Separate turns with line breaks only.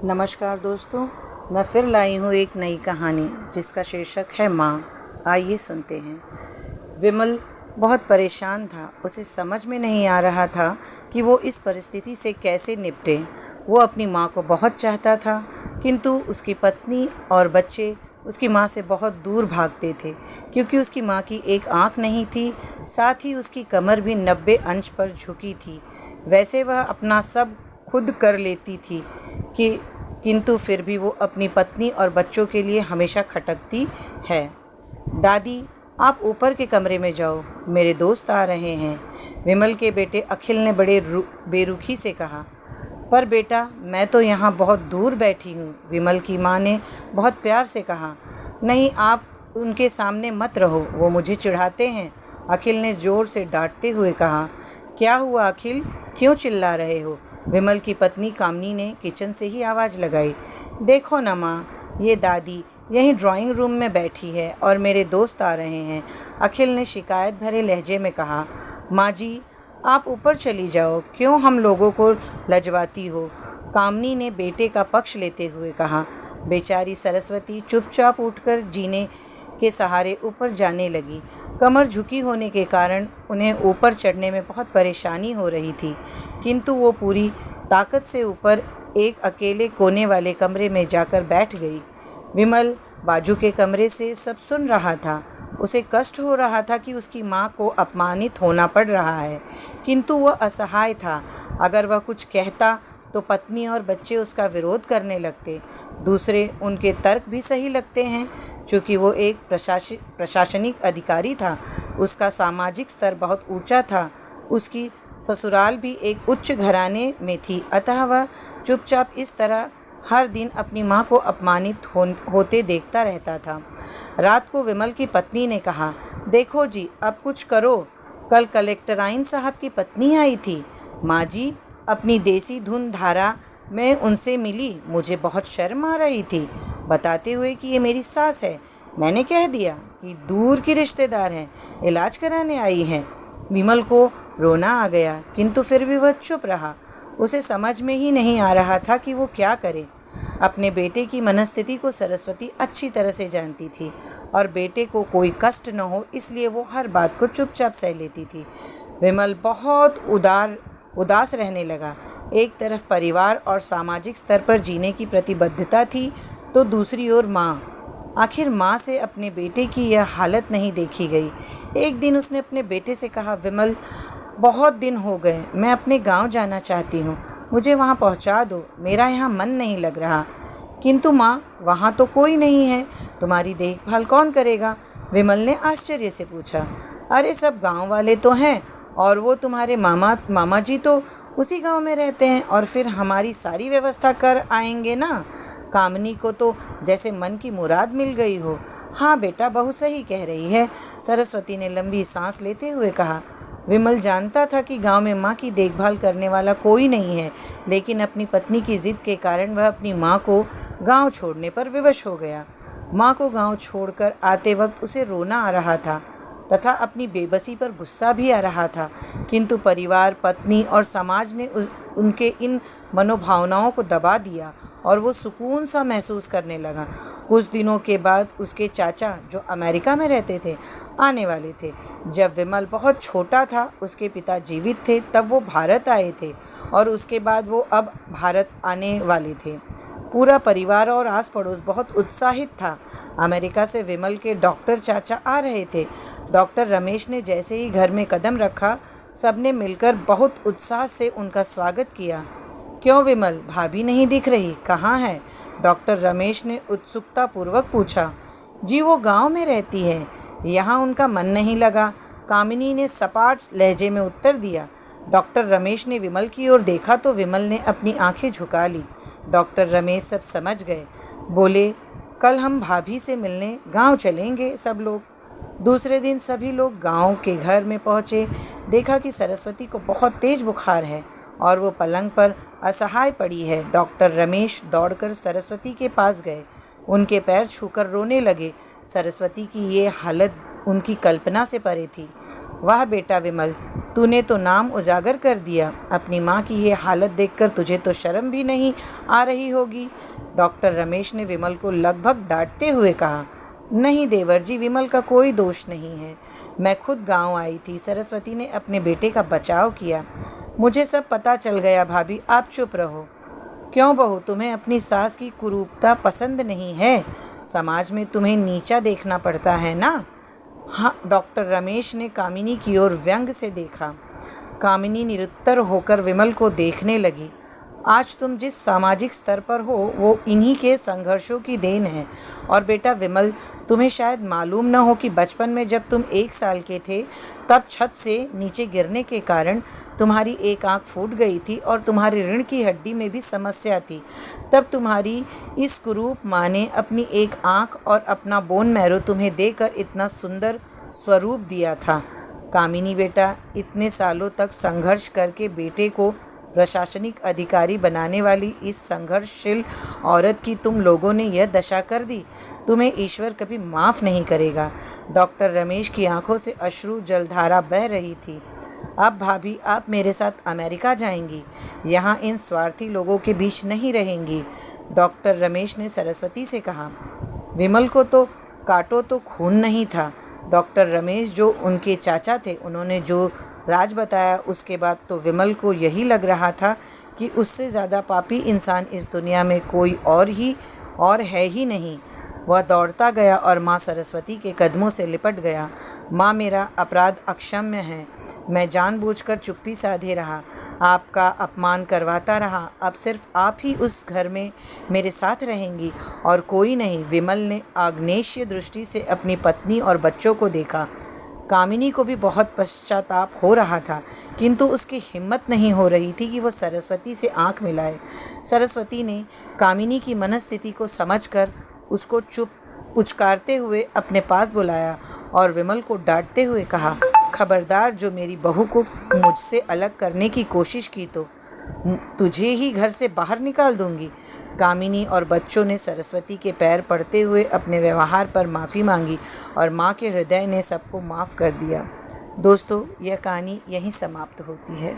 नमस्कार दोस्तों, मैं फिर लाई हूँ एक नई कहानी जिसका शीर्षक है माँ। आइए सुनते हैं। विमल बहुत परेशान था। उसे समझ में नहीं आ रहा था कि वो इस परिस्थिति से कैसे निपटे। वो अपनी माँ को बहुत चाहता था, किंतु उसकी पत्नी और बच्चे उसकी माँ से बहुत दूर भागते थे, क्योंकि उसकी माँ की एक आँख नहीं थी, साथ ही उसकी कमर भी 90 अंश पर झुकी थी। वैसे वह अपना सब खुद कर लेती थी किंतु फिर भी वो अपनी पत्नी और बच्चों के लिए हमेशा खटकती है। दादी, आप ऊपर के कमरे में जाओ, मेरे दोस्त आ रहे हैं, विमल के बेटे अखिल ने बड़े बेरुखी से कहा। पर बेटा, मैं तो यहाँ बहुत दूर बैठी हूँ, विमल की माँ ने बहुत प्यार से कहा। नहीं, आप उनके सामने मत रहो, वो मुझे चिढ़ाते हैं, अखिल ने ज़ोर से डांटते हुए कहा। क्या हुआ अखिल, क्यों चिल्ला रहे हो? विमल की पत्नी कामनी ने किचन से ही आवाज़ लगाई। देखो ना माँ, ये दादी यहीं ड्राइंग रूम में बैठी है और मेरे दोस्त आ रहे हैं, अखिल ने शिकायत भरे लहजे में कहा। माँ जी, आप ऊपर चली जाओ, क्यों हम लोगों को लजवाती हो? कामनी ने बेटे का पक्ष लेते हुए कहा। बेचारी सरस्वती चुपचाप उठकर जीने के सहारे ऊपर जाने लगी। कमर झुकी होने के कारण उन्हें ऊपर चढ़ने में बहुत परेशानी हो रही थी, किंतु वो पूरी ताकत से ऊपर एक अकेले कोने वाले कमरे में जाकर बैठ गई। विमल बाजू के कमरे से सब सुन रहा था। उसे कष्ट हो रहा था कि उसकी माँ को अपमानित होना पड़ रहा है, किंतु वह असहाय था। अगर वह कुछ कहता तो पत्नी और बच्चे उसका विरोध करने लगते। दूसरे उनके तर्क भी सही लगते हैं। चूँकि वो एक प्रशासनिक अधिकारी था, उसका सामाजिक स्तर बहुत ऊंचा था, उसकी ससुराल भी एक उच्च घराने में थी, अतः वह चुपचाप इस तरह हर दिन अपनी माँ को अपमानित होते देखता रहता था। रात को विमल की पत्नी ने कहा, देखो जी, अब कुछ करो। कल कलेक्टराइन साहब की पत्नी आई थी। माँ जी, अपनी देसी धुन धारा में उनसे मिली, मुझे बहुत शर्म आ रही थी, बताते हुए कि ये मेरी सास है। मैंने कह दिया कि दूर की रिश्तेदार हैं, इलाज कराने आई हैं। विमल को रोना आ गया, किंतु फिर भी वह चुप रहा। उसे समझ में ही नहीं आ रहा था कि वो क्या करे। अपने बेटे की मनस्थिति को सरस्वती अच्छी तरह से जानती थी और बेटे को कोई कष्ट न हो, इसलिए वो हर बात को चुपचाप सह लेती थी। विमल बहुत उदास रहने लगा। एक तरफ परिवार और सामाजिक स्तर पर जीने की प्रतिबद्धता थी, तो दूसरी ओर माँ। आखिर माँ से अपने बेटे की यह हालत नहीं देखी गई। एक दिन उसने अपने बेटे से कहा, विमल, बहुत दिन हो गए, मैं अपने गांव जाना चाहती हूँ, मुझे वहाँ पहुँचा दो, मेरा यहाँ मन नहीं लग रहा। किंतु माँ, वहाँ तो कोई नहीं है, तुम्हारी देखभाल कौन करेगा? विमल ने आश्चर्य से पूछा। अरे, सब गांव वाले तो हैं, और वो तुम्हारे मामा जी तो उसी गांव में रहते हैं, और फिर हमारी सारी व्यवस्था कर आएंगे ना। कामनी को तो जैसे मन की मुराद मिल गई हो। हाँ बेटा, बहू सही कह रही है, सरस्वती ने लंबी सांस लेते हुए कहा। विमल जानता था कि गांव में माँ की देखभाल करने वाला कोई नहीं है, लेकिन अपनी पत्नी की जिद के कारण वह अपनी माँ को गांव छोड़ने पर विवश हो गया। माँ को गांव छोड़कर आते वक्त उसे रोना आ रहा था तथा अपनी बेबसी पर गुस्सा भी आ रहा था, किंतु परिवार, पत्नी और समाज ने उनके इन मनोभावनाओं को दबा दिया और वो सुकून सा महसूस करने लगा। कुछ दिनों के बाद उसके चाचा, जो अमेरिका में रहते थे, आने वाले थे। जब विमल बहुत छोटा था, उसके पिता जीवित थे, तब वो भारत आए थे और उसके बाद वो अब भारत आने वाले थे। पूरा परिवार और आस पड़ोस बहुत उत्साहित था। अमेरिका से विमल के डॉक्टर चाचा आ रहे थे। डॉक्टर रमेश ने जैसे ही घर में कदम रखा, सबने मिलकर बहुत उत्साह से उनका स्वागत किया। क्यों विमल, भाभी नहीं दिख रही, कहाँ है? डॉक्टर रमेश ने उत्सुकता पूर्वक पूछा। जी, वो गांव में रहती है, यहाँ उनका मन नहीं लगा, कामिनी ने सपाट लहजे में उत्तर दिया। डॉक्टर रमेश ने विमल की ओर देखा तो विमल ने अपनी आंखें झुका ली। डॉक्टर रमेश सब समझ गए। बोले, कल हम भाभी से मिलने गांव चलेंगे सब लोग। दूसरे दिन सभी लोग गांव के घर में पहुंचे। देखा कि सरस्वती को बहुत तेज बुखार है और वो पलंग पर असहाय पड़ी है। डॉक्टर रमेश दौड़कर सरस्वती के पास गए, उनके पैर छूकर रोने लगे। सरस्वती की ये हालत उनकी कल्पना से परे थी। वाह बेटा विमल, तूने तो नाम उजागर कर दिया। अपनी माँ की ये हालत देखकर तुझे तो शर्म भी नहीं आ रही होगी। डॉक्टर रमेश ने विमल को लगभग डांटते हुए कहा। नहीं देवर जी, विमल का कोई दोष नहीं है। मैं खुद गांव आई थी। सरस्वती ने अपने बेटे का बचाव किया। मुझे सब पता चल गया भाभी, आप चुप रहो। क्यों बहू, तुम्हें अपनी सास की कुरूपता पसंद नहीं है? समाज में तुम्हें नीचा देखना पड़ता है ना? हाँ, डॉक्टर रमेश ने कामिनी की ओर व्यंग से देखा। कामिनी निरुत्तर होकर विमल को देखने लगी। आज तुम जिस सामाजिक स्तर पर हो वो इन्हीं के संघर्षों की देन है। और बेटा विमल, तुम्हें शायद मालूम न हो कि बचपन में जब तुम 1 साल के थे तब छत से नीचे गिरने के कारण तुम्हारी एक आंख फूट गई थी और तुम्हारी रीढ़ की हड्डी में भी समस्या थी। तब तुम्हारी इस कुरूप माँ ने अपनी एक आंख और अपना बोन मैरो तुम्हें देकर इतना सुंदर स्वरूप दिया था। कामिनी बेटा, इतने सालों तक संघर्ष करके बेटे को प्रशासनिक अधिकारी बनाने वाली इस संघर्षशील औरत की तुम लोगों ने यह दशा कर दी। तुम्हें ईश्वर कभी माफ़ नहीं करेगा। डॉक्टर रमेश की आंखों से अश्रु जलधारा बह रही थी। अब भाभी, आप मेरे साथ अमेरिका जाएंगी, यहाँ इन स्वार्थी लोगों के बीच नहीं रहेंगी। डॉक्टर रमेश ने सरस्वती से कहा। विमल को तो काटो तो खून नहीं था। डॉक्टर रमेश जो उनके चाचा थे, उन्होंने जो राज बताया उसके बाद तो विमल को यही लग रहा था कि उससे ज़्यादा पापी इंसान इस दुनिया में कोई और है ही नहीं। वह दौड़ता गया और माँ सरस्वती के कदमों से लिपट गया। माँ, मेरा अपराध अक्षम्य है। मैं जानबूझकर चुप्पी साधे रहा, आपका अपमान करवाता रहा। अब सिर्फ आप ही उस घर में मेरे साथ रहेंगी और कोई नहीं। विमल ने आग्नेय दृष्टि से अपनी पत्नी और बच्चों को देखा। कामिनी को भी बहुत पश्चाताप हो रहा था, किंतु उसकी हिम्मत नहीं हो रही थी कि वो सरस्वती से आंख मिलाए। सरस्वती ने कामिनी की मनस्थिति को समझकर उसको चुप पुचकारते हुए अपने पास बुलाया और विमल को डांटते हुए कहा, खबरदार, जो मेरी बहू को मुझसे अलग करने की कोशिश की तो तुझे ही घर से बाहर निकाल दूंगी। कामिनी और बच्चों ने सरस्वती के पैर पड़ते हुए अपने व्यवहार पर माफ़ी मांगी और माँ के हृदय ने सबको माफ़ कर दिया। दोस्तों, यह कहानी यहीं समाप्त होती है।